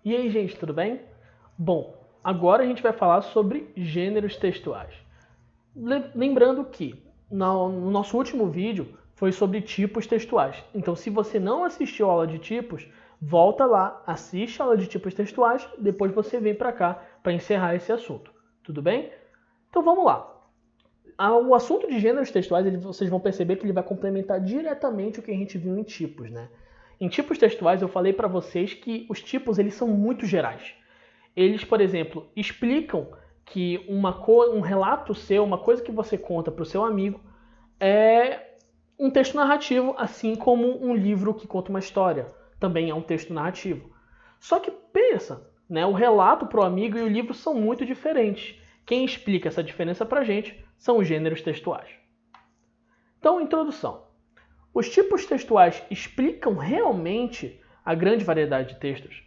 E aí, gente, tudo bem? Bom, agora a gente vai falar sobre gêneros textuais. Lembrando que no nosso último vídeo foi sobre tipos textuais. Então, se você não assistiu a aula de tipos, volta lá, assiste a aula de tipos textuais, depois você vem para cá para encerrar esse assunto. Tudo bem? Então vamos lá. O assunto de gêneros textuais, vocês vão perceber que ele vai complementar diretamente o que a gente viu em tipos, né? Em tipos textuais eu falei para vocês que os tipos eles são muito gerais. Eles, por exemplo, explicam que um relato seu, uma coisa que você conta para o seu amigo, é um texto narrativo, assim como um livro que conta uma história também é um texto narrativo. Só que pensa, né? O relato para o amigo e o livro são muito diferentes. Quem explica essa diferença para a gente são os gêneros textuais. Então, introdução. Os tipos textuais explicam realmente a grande variedade de textos?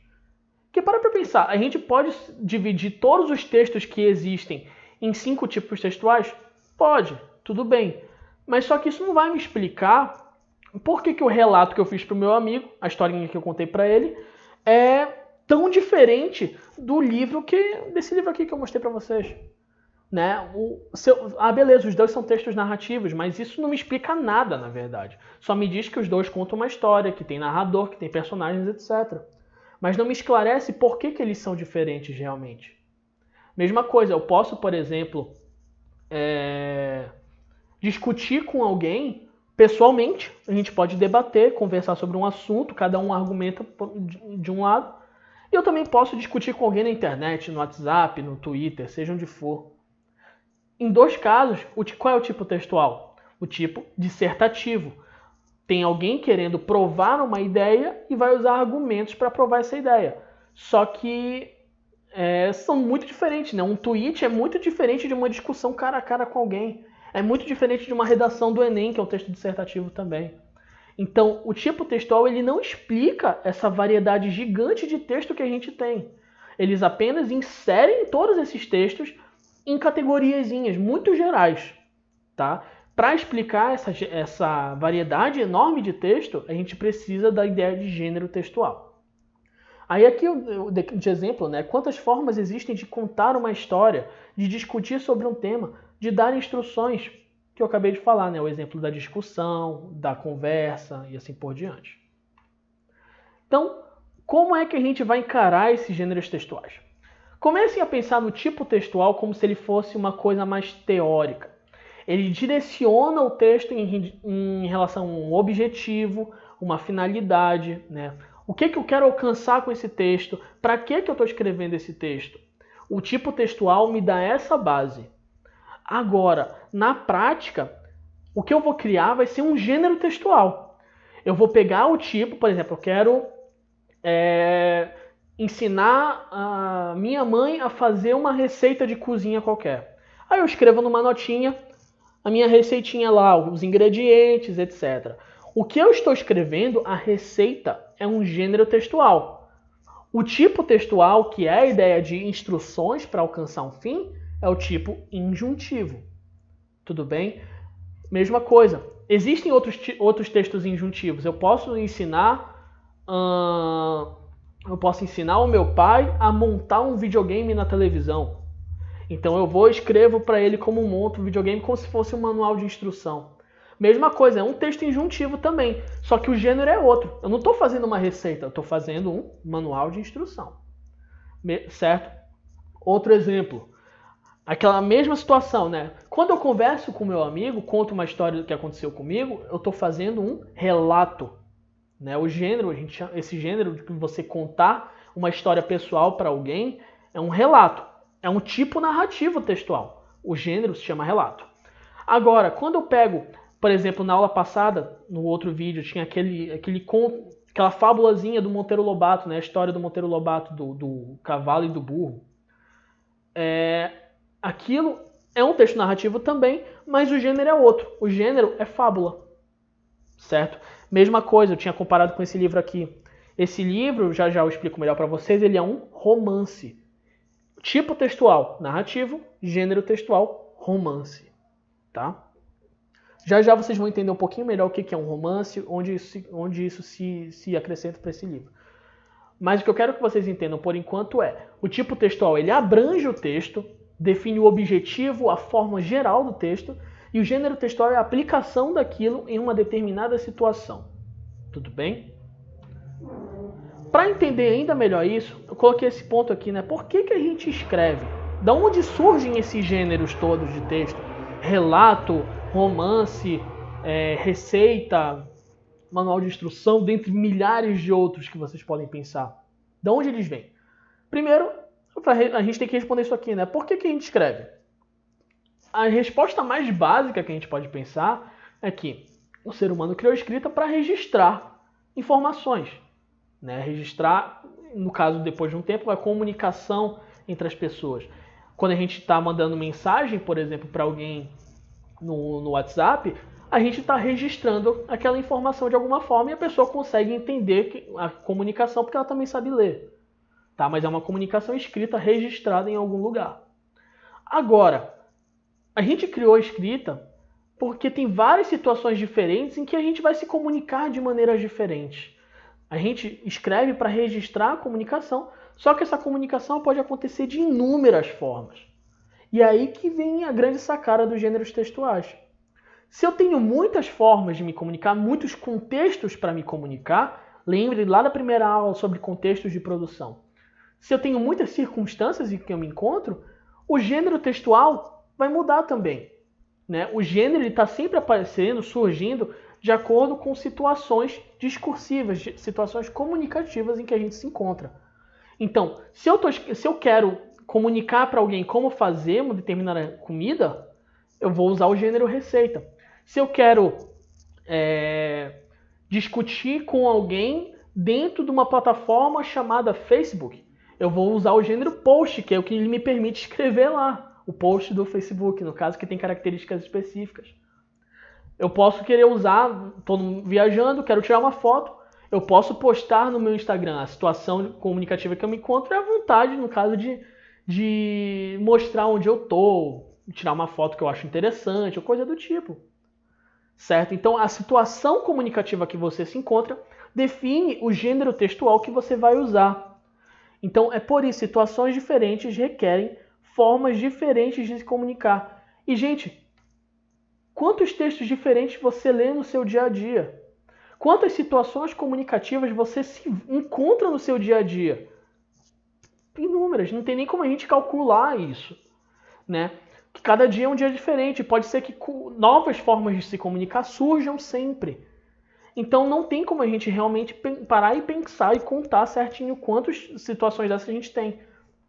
Porque para pensar, a gente pode dividir todos os textos que existem em 5 tipos textuais? Pode, tudo bem. Mas só que isso não vai me explicar por que o relato que eu fiz para o meu amigo, a historinha que eu contei para ele, é tão diferente desse livro aqui que eu mostrei para vocês. Né? Beleza, os dois são textos narrativos, mas isso não me explica nada, na verdade. Só me diz que os dois contam uma história, que tem narrador, que tem personagens, etc. Mas não me esclarece por que eles são diferentes realmente. Mesma coisa, eu posso, por exemplo, discutir com alguém pessoalmente, a gente pode debater, conversar sobre um assunto, cada um argumenta de um lado, e eu também posso discutir com alguém na internet, no WhatsApp, no Twitter, seja onde for. Em dois casos, qual é o tipo textual? O tipo dissertativo. Tem alguém querendo provar uma ideia e vai usar argumentos para provar essa ideia. Só que são muito diferentes, né? Um tweet é muito diferente de uma discussão cara a cara com alguém. É muito diferente de uma redação do Enem, que é um texto dissertativo também. Então, o tipo textual ele não explica essa variedade gigante de texto que a gente tem. Eles apenas inserem todos esses textos em categoriazinhas muito gerais, tá? Para explicar essa variedade enorme de texto, a gente precisa da ideia de gênero textual. Aí aqui de exemplo, né? Quantas formas existem de contar uma história, de discutir sobre um tema, de dar instruções, que eu acabei de falar, né? O exemplo da discussão, da conversa e assim por diante. Então, como é que a gente vai encarar esses gêneros textuais? Comecem a pensar no tipo textual como se ele fosse uma coisa mais teórica. Ele direciona o texto em relação a um objetivo, uma finalidade, né? O que eu quero alcançar com esse texto? Para que eu estou escrevendo esse texto? O tipo textual me dá essa base. Agora, na prática, o que eu vou criar vai ser um gênero textual. Eu vou pegar o tipo, por exemplo, eu quero ensinar a minha mãe a fazer uma receita de cozinha qualquer. Aí eu escrevo numa notinha a minha receitinha lá, os ingredientes, etc. O que eu estou escrevendo, a receita, é um gênero textual. O tipo textual, que é a ideia de instruções para alcançar um fim, é o tipo injuntivo. Tudo bem? Mesma coisa. Existem outros textos injuntivos. Eu posso ensinar o meu pai a montar um videogame na televisão. Então eu escrevo para ele como monto o videogame como se fosse um manual de instrução. Mesma coisa, é um texto injuntivo também, só que o gênero é outro. Eu não estou fazendo uma receita, eu estou fazendo um manual de instrução. Certo? Outro exemplo. Aquela mesma situação, né? Quando eu converso com meu amigo, conto uma história do que aconteceu comigo, eu estou fazendo um relato. Né? O gênero, esse gênero de você contar uma história pessoal para alguém é um relato. É um tipo narrativo textual. O gênero se chama relato. Agora, quando eu pego, por exemplo, na aula passada, no outro vídeo, tinha aquela fábulazinha do Monteiro Lobato, né? A história do Monteiro Lobato, do cavalo e do burro. Aquilo é um texto narrativo também, mas o gênero é outro. O gênero é fábula. Certo? Mesma coisa, eu tinha comparado com esse livro aqui. Esse livro, já eu explico melhor para vocês, ele é um romance. Tipo textual, narrativo, gênero textual, romance. Tá? Já vocês vão entender um pouquinho melhor o que é um romance, onde isso se acrescenta para esse livro. Mas o que eu quero que vocês entendam por enquanto é, o tipo textual ele abrange o texto, define o objetivo, a forma geral do texto, e o gênero textual é a aplicação daquilo em uma determinada situação. Tudo bem? Para entender ainda melhor isso, eu coloquei esse ponto aqui, né? Por que a gente escreve? Da onde surgem esses gêneros todos de texto? Relato, romance, receita, manual de instrução, dentre milhares de outros que vocês podem pensar. Da onde eles vêm? Primeiro, a gente tem que responder isso aqui, né? Por que a gente escreve? A resposta mais básica que a gente pode pensar é que o ser humano criou a escrita para registrar informações. Né? Registrar, no caso, depois de um tempo, a comunicação entre as pessoas. Quando a gente está mandando mensagem, por exemplo, para alguém no WhatsApp, a gente está registrando aquela informação de alguma forma e a pessoa consegue entender a comunicação porque ela também sabe ler. Tá? Mas é uma comunicação escrita registrada em algum lugar. Agora, a gente criou a escrita porque tem várias situações diferentes em que a gente vai se comunicar de maneiras diferentes. A gente escreve para registrar a comunicação, só que essa comunicação pode acontecer de inúmeras formas. E é aí que vem a grande sacada dos gêneros textuais. Se eu tenho muitas formas de me comunicar, muitos contextos para me comunicar, lembre lá da primeira aula sobre contextos de produção. Se eu tenho muitas circunstâncias em que eu me encontro, o gênero textual vai mudar também. Né? O gênero está sempre aparecendo, surgindo, de acordo com situações discursivas, situações comunicativas em que a gente se encontra. Então, se eu quero comunicar para alguém como fazer uma determinada comida, eu vou usar o gênero receita. Se eu quero discutir com alguém dentro de uma plataforma chamada Facebook, eu vou usar o gênero post, que é o que ele me permite escrever lá. O post do Facebook, no caso, que tem características específicas. Eu posso querer usar, estou viajando, quero tirar uma foto, eu posso postar no meu Instagram a situação comunicativa que eu me encontro e a vontade, no caso, de mostrar onde eu estou, tirar uma foto que eu acho interessante, ou coisa do tipo. Certo? Então, a situação comunicativa que você se encontra define o gênero textual que você vai usar. Então, é por isso, situações diferentes requerem formas diferentes de se comunicar. E, gente, quantos textos diferentes você lê no seu dia a dia? Quantas situações comunicativas você se encontra no seu dia a dia? Inúmeras, não tem nem como a gente calcular isso. Né? Que cada dia é um dia diferente, pode ser que novas formas de se comunicar surjam sempre. Então não tem como a gente realmente parar e pensar e contar certinho quantas situações dessas a gente tem.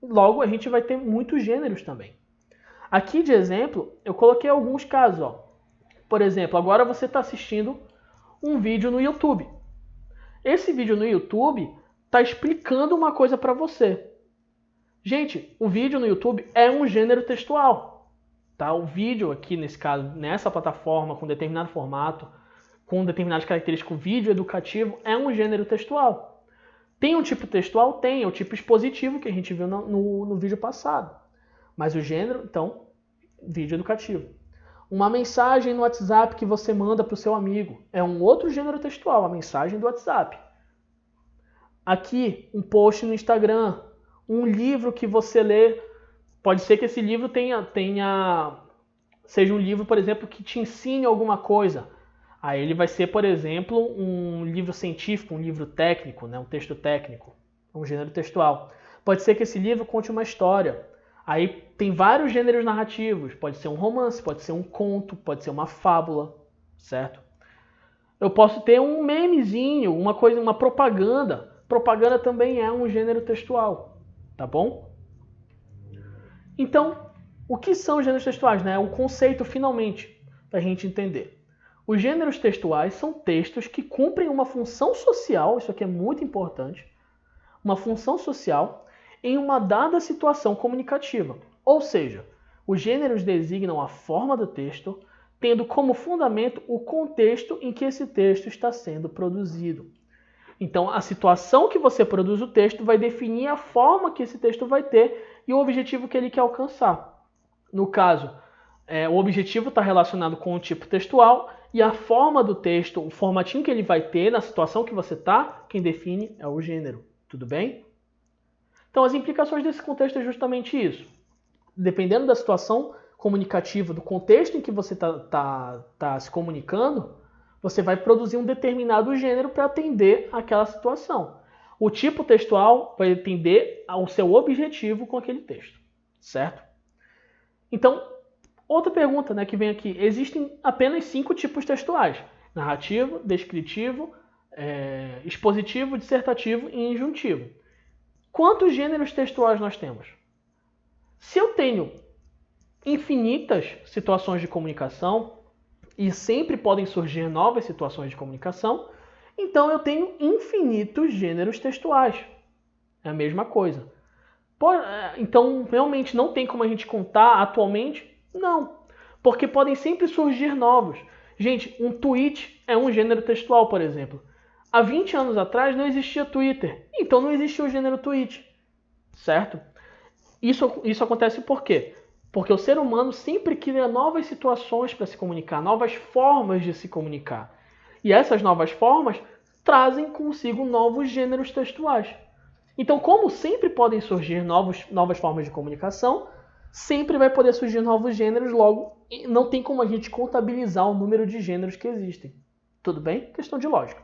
Logo, a gente vai ter muitos gêneros também. Aqui de exemplo, eu coloquei alguns casos. Ó. Por exemplo, agora você está assistindo um vídeo no YouTube. Esse vídeo no YouTube está explicando uma coisa para você. Gente, o vídeo no YouTube é um gênero textual. Tá? O vídeo aqui, nesse caso, nessa plataforma, com determinado formato, com determinadas características, o vídeo educativo é um gênero textual. Tem um tipo textual? Tem, é o tipo expositivo que a gente viu no vídeo passado. Mas o gênero, então, vídeo educativo. Uma mensagem no WhatsApp que você manda para o seu amigo é um outro gênero textual, a mensagem do WhatsApp. Aqui, um post no Instagram, um livro que você lê, pode ser que esse livro seja um livro, por exemplo, que te ensine alguma coisa. Aí ele vai ser, por exemplo, um livro científico, um livro técnico, né? Um texto técnico, um gênero textual. Pode ser que esse livro conte uma história. Aí tem vários gêneros narrativos. Pode ser um romance, pode ser um conto, pode ser uma fábula, certo? Eu posso ter um memezinho, uma propaganda. Propaganda também é um gênero textual, tá bom? Então, o que são os gêneros textuais, né? O conceito, finalmente, para a gente entender. Os gêneros textuais são textos que cumprem uma função social, isso aqui é muito importante, uma função social em uma dada situação comunicativa. Ou seja, os gêneros designam a forma do texto, tendo como fundamento o contexto em que esse texto está sendo produzido. Então, a situação que você produz o texto vai definir a forma que esse texto vai ter e o objetivo que ele quer alcançar. No caso, o objetivo está relacionado com o tipo textual e a forma do texto, o formatinho que ele vai ter na situação que você está, quem define é o gênero. Tudo bem? Então, as implicações desse contexto é justamente isso. Dependendo da situação comunicativa, do contexto em que você tá se comunicando, você vai produzir um determinado gênero para atender àquela situação. O tipo textual vai atender ao seu objetivo com aquele texto, certo? Então, outra pergunta, né, que vem aqui. Existem apenas 5 tipos textuais: narrativo, descritivo, expositivo, dissertativo e injuntivo. Quantos gêneros textuais nós temos? Se eu tenho infinitas situações de comunicação e sempre podem surgir novas situações de comunicação, então eu tenho infinitos gêneros textuais. É a mesma coisa. Então, realmente não tem como a gente contar atualmente? Não. Porque podem sempre surgir novos. Gente, um tweet é um gênero textual, por exemplo. Há 20 anos atrás não existia Twitter, então não existia o gênero tweet, certo? Isso acontece por quê? Porque o ser humano sempre cria novas situações para se comunicar, novas formas de se comunicar. E essas novas formas trazem consigo novos gêneros textuais. Então, como sempre podem surgir novas formas de comunicação, sempre vai poder surgir novos gêneros, logo não tem como a gente contabilizar o número de gêneros que existem. Tudo bem? Questão de lógica.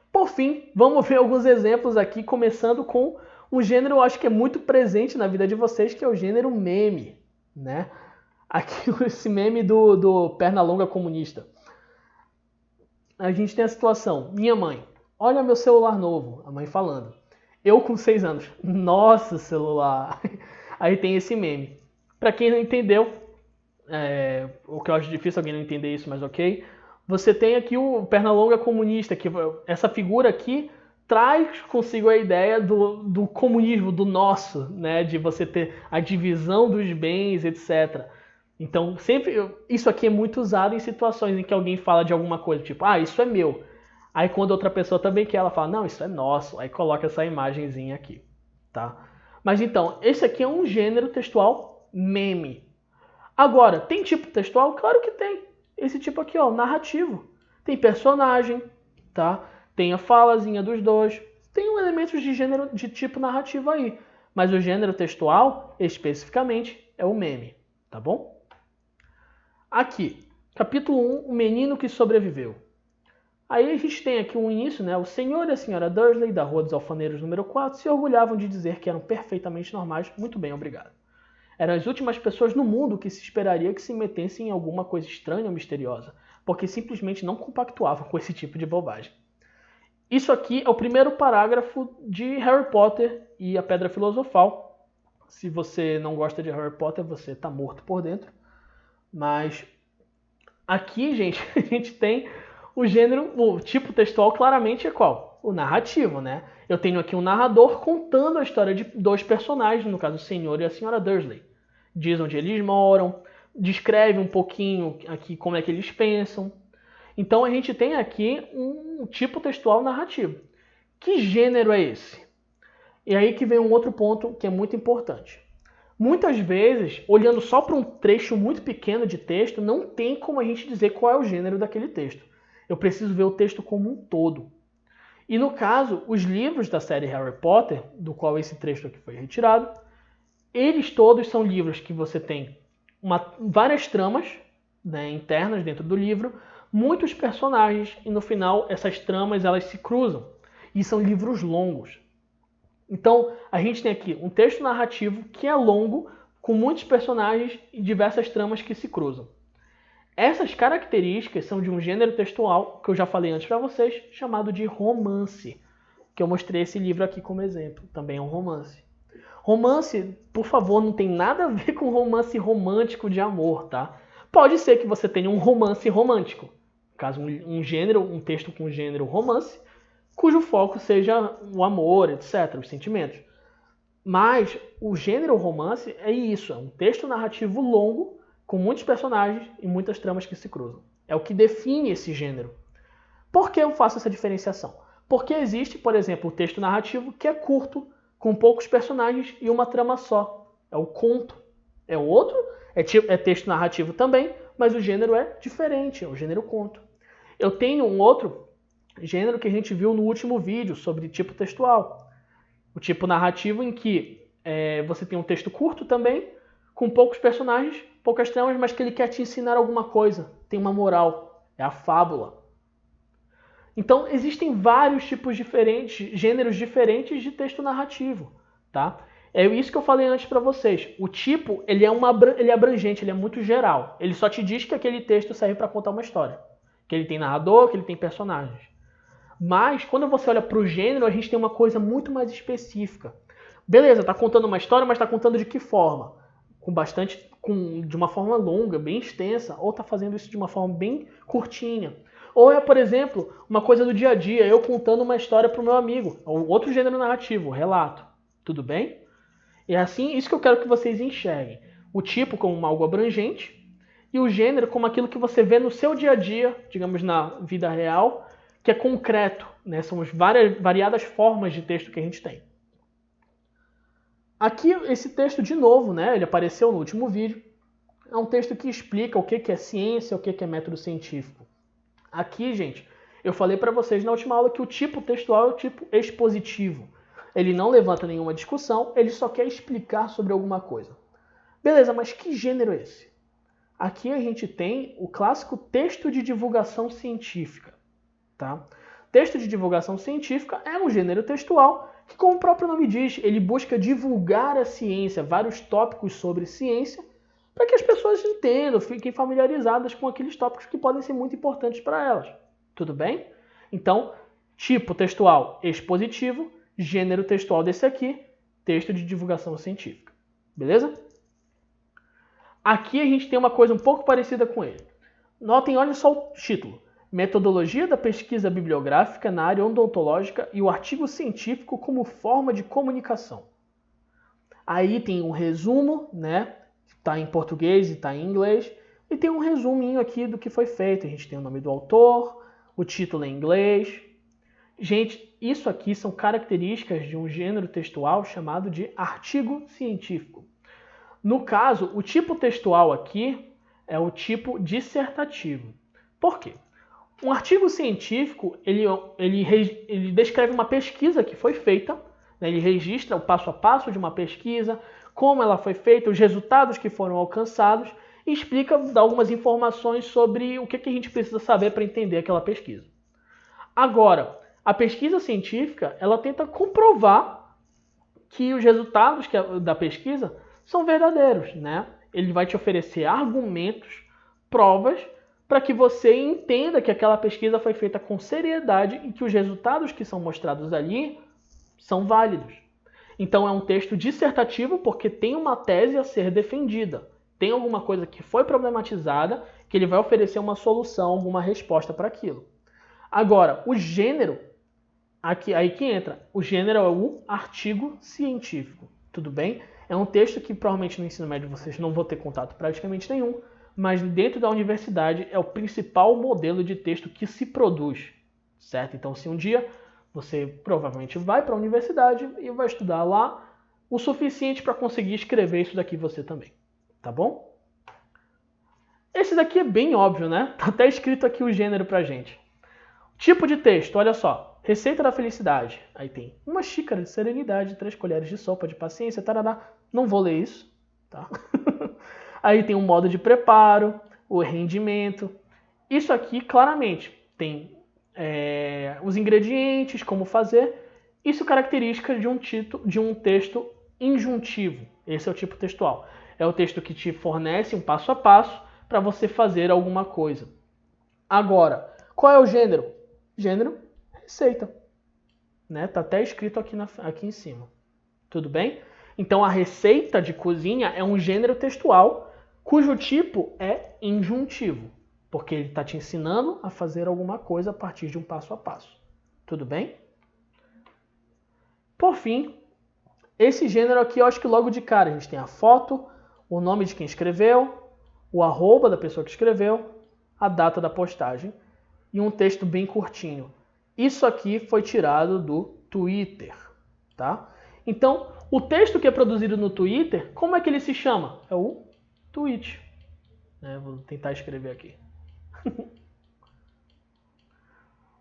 Por fim, vamos ver alguns exemplos aqui, começando com um gênero eu acho que é muito presente na vida de vocês, que é o gênero meme, né? Aqui esse meme do Pernalonga comunista. A gente tem a situação, minha mãe, olha meu celular novo, a mãe falando. Eu com 6 anos, nossa celular. Aí tem esse meme. Pra quem não entendeu, o que eu acho difícil alguém não entender isso, mas ok. Você tem aqui o Pernalonga comunista, que essa figura aqui traz consigo a ideia do comunismo, do nosso, né? De você ter a divisão dos bens, etc. Então, sempre isso aqui é muito usado em situações em que alguém fala de alguma coisa, tipo, isso é meu. Aí quando outra pessoa também quer, ela fala, não, isso é nosso. Aí coloca essa imagenzinha aqui, tá? Mas então, esse aqui é um gênero textual meme. Agora, tem tipo textual? Claro que tem. Esse tipo aqui, ó, narrativo. Tem personagem, tá? Tem a falazinha dos dois. Tem um elementos de gênero de tipo narrativo aí. Mas o gênero textual, especificamente, é o meme, tá bom? Aqui, capítulo 1, o menino que sobreviveu. Aí a gente tem aqui um início, né? O senhor e a senhora Dursley, da Rua dos Alfaneiros número 4, se orgulhavam de dizer que eram perfeitamente normais. Muito bem, obrigado. Eram as últimas pessoas no mundo que se esperaria que se metessem em alguma coisa estranha ou misteriosa, porque simplesmente não compactuavam com esse tipo de bobagem. Isso aqui é o primeiro parágrafo de Harry Potter e a Pedra Filosofal. Se você não gosta de Harry Potter, você tá morto por dentro. Mas aqui, gente, a gente tem o gênero, o tipo textual claramente é qual? O narrativo, né? Eu tenho aqui um narrador contando a história de dois personagens, no caso o senhor e a senhora Dursley. Diz onde eles moram, descreve um pouquinho aqui como é que eles pensam. Então a gente tem aqui um tipo textual narrativo. Que gênero é esse? E aí que vem um outro ponto que é muito importante. Muitas vezes, olhando só para um trecho muito pequeno de texto, não tem como a gente dizer qual é o gênero daquele texto. Eu preciso ver o texto como um todo. E no caso, os livros da série Harry Potter, do qual esse trecho aqui foi retirado, eles todos são livros que você tem várias tramas, né, internas dentro do livro, muitos personagens, e no final essas tramas elas se cruzam. E são livros longos. Então, a gente tem aqui um texto narrativo que é longo, com muitos personagens e diversas tramas que se cruzam. Essas características são de um gênero textual, que eu já falei antes para vocês, chamado de romance, que eu mostrei esse livro aqui como exemplo. Também é um romance. Romance, por favor, não tem nada a ver com romance romântico de amor, tá? Pode ser que você tenha um romance romântico. No caso, um gênero, um texto com gênero romance, cujo foco seja o amor, etc., os sentimentos. Mas o gênero romance é isso, é um texto narrativo longo, com muitos personagens e muitas tramas que se cruzam. É o que define esse gênero. Por que eu faço essa diferenciação? Porque existe, por exemplo, o texto narrativo que é curto, com poucos personagens e uma trama só. É o conto. É outro, é texto narrativo também, mas o gênero é diferente, é o gênero conto. Eu tenho um outro Gênero que a gente viu no último vídeo sobre tipo textual. O tipo narrativo em que você tem um texto curto também, com poucos personagens, poucas tramas, mas que ele quer te ensinar alguma coisa. Tem uma moral. É a fábula. Então, existem vários tipos diferentes, gêneros diferentes de texto narrativo, tá? É isso que eu falei antes para vocês. O tipo, ele é abrangente, ele é muito geral. Ele só te diz que aquele texto serve para contar uma história. Que ele tem narrador, que ele tem personagens. Mas, quando você olha para o gênero, a gente tem uma coisa muito mais específica. Beleza, tá contando uma história, mas tá contando de que forma? De uma forma longa, bem extensa, ou tá fazendo isso de uma forma bem curtinha. Ou é, por exemplo, uma coisa do dia a dia, eu contando uma história para o meu amigo. Ou outro gênero narrativo, relato. Tudo bem? E é assim, isso que eu quero que vocês enxerguem. O tipo como algo abrangente e o gênero como aquilo que você vê no seu dia a dia, digamos na vida real, que é concreto. Né? São as variadas formas de texto que a gente tem. Aqui, esse texto, de novo, né? Ele apareceu no último vídeo. É um texto que explica o que é ciência, o que é método científico. Aqui, gente, eu falei para vocês na última aula que o tipo textual é o tipo expositivo. Ele não levanta nenhuma discussão, ele só quer explicar sobre alguma coisa. Beleza, mas que gênero é esse? Aqui a gente tem o clássico texto de divulgação científica. Tá? Texto de divulgação científica é um gênero textual que, como o próprio nome diz, ele busca divulgar a ciência, vários tópicos sobre ciência, para que as pessoas entendam, fiquem familiarizadas com aqueles tópicos que podem ser muito importantes para elas. Tudo bem? Então, tipo textual expositivo, gênero textual desse aqui, texto de divulgação científica. Beleza? Aqui a gente tem uma coisa um pouco parecida com ele. Notem, olha só o título. Metodologia da pesquisa bibliográfica na área odontológica e o artigo científico como forma de comunicação. Aí tem um resumo, né? Está em português e está em inglês. E tem um resuminho aqui do que foi feito. A gente tem o nome do autor, o título em inglês. Gente, isso aqui são características de um gênero textual chamado de artigo científico. No caso, o tipo textual aqui é o tipo dissertativo. Por quê? Um artigo científico, ele descreve uma pesquisa que foi feita, né? Ele registra o passo a passo de uma pesquisa, como ela foi feita, os resultados que foram alcançados e explica, dá algumas informações sobre o que a gente precisa saber para entender aquela pesquisa. Agora, a pesquisa científica, ela tenta comprovar que os resultados da pesquisa são verdadeiros, né? Ele vai te oferecer argumentos, provas, para que você entenda que aquela pesquisa foi feita com seriedade e que os resultados que são mostrados ali são válidos. Então é um texto dissertativo porque tem uma tese a ser defendida. Tem alguma coisa que foi problematizada que ele vai oferecer uma solução, alguma resposta para aquilo. Agora, o gênero, aí que entra, o gênero é o artigo científico, tudo bem? É um texto que provavelmente no ensino médio vocês não vão ter contato praticamente nenhum, mas dentro da universidade é o principal modelo de texto que se produz, certo? Então, se um dia você provavelmente vai para a universidade e vai estudar lá o suficiente para conseguir escrever isso daqui você também, tá bom? Esse daqui é bem óbvio, né? Tá até escrito aqui o gênero pra gente. Tipo de texto, olha só. Receita da felicidade. Aí tem uma xícara de serenidade, 3 colheres de sopa de paciência, tarará. Não vou ler isso, tá? Aí tem um modo de preparo, o rendimento. Isso aqui, claramente, tem os ingredientes, como fazer. Isso é característica de um texto injuntivo. Esse é o tipo textual. É o texto que te fornece um passo a passo para você fazer alguma coisa. Agora, qual é o gênero? Gênero, receita. Né? Tá até escrito aqui em cima. Tudo bem? Então, a receita de cozinha é um gênero textual cujo tipo é injuntivo, porque ele está te ensinando a fazer alguma coisa a partir de um passo a passo. Tudo bem? Por fim, esse gênero aqui, eu acho que logo de cara a gente tem a foto, o nome de quem escreveu, o arroba da pessoa que escreveu, a data da postagem e um texto bem curtinho. Isso aqui foi tirado do Twitter, tá? Então, o texto que é produzido no Twitter, como é que ele se chama? É o tweet. Vou tentar escrever aqui.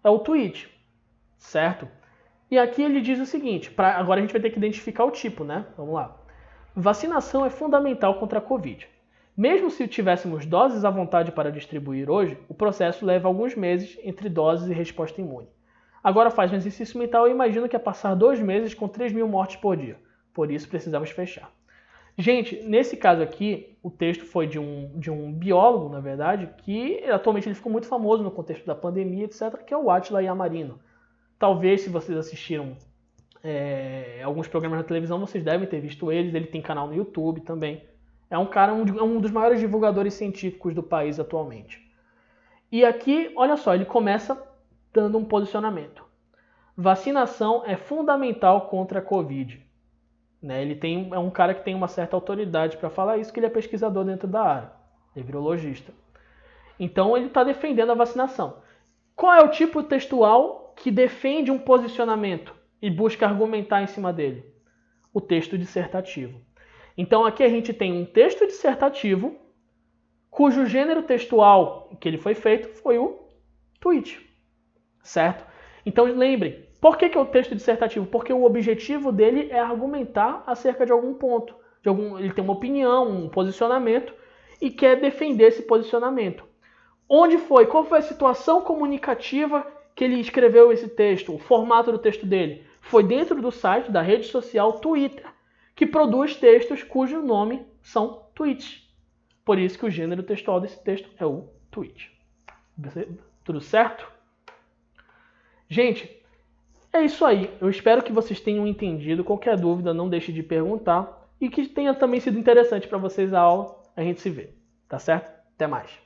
É o tweet. certo? E aqui ele diz o seguinte, agora a gente vai ter que identificar o tipo, né? Vamos lá. Vacinação é fundamental contra a Covid. Mesmo se tivéssemos doses à vontade para distribuir hoje, o processo leva alguns meses entre doses e resposta imune. Agora faz um exercício mental e imagina que é passar 2 meses com 3 mil mortes por dia. Por isso precisamos fechar. Gente, nesse caso aqui, o texto foi de um biólogo, na verdade, que atualmente ele ficou muito famoso no contexto da pandemia, etc., que é o Átila Yamarino. Talvez, se vocês assistiram alguns programas na televisão, vocês devem ter visto ele tem canal no YouTube também. É um cara, um dos maiores divulgadores científicos do país atualmente. E aqui, olha só, ele começa dando um posicionamento. Vacinação é fundamental contra a Covid. Né? É um cara que tem uma certa autoridade para falar isso, que ele é pesquisador dentro da área, é virologista. Então ele está defendendo a vacinação. Qual é o tipo textual que defende um posicionamento e busca argumentar em cima dele? O texto dissertativo. Então aqui a gente tem um texto dissertativo cujo gênero textual que ele foi feito foi o tweet, certo? Então lembrem, por que é o texto dissertativo? Porque o objetivo dele é argumentar acerca de algum ponto. Ele tem uma opinião, um posicionamento e quer defender esse posicionamento. Onde foi? Qual foi a situação comunicativa que ele escreveu esse texto? O formato do texto dele? Foi dentro do site da rede social Twitter, que produz textos cujo nome são tweets. Por isso que o gênero textual desse texto é o tweet. Tudo certo? Gente, é isso aí. Eu espero que vocês tenham entendido. Qualquer dúvida, não deixe de perguntar. E que tenha também sido interessante para vocês a aula. A gente se vê. Tá certo? Até mais.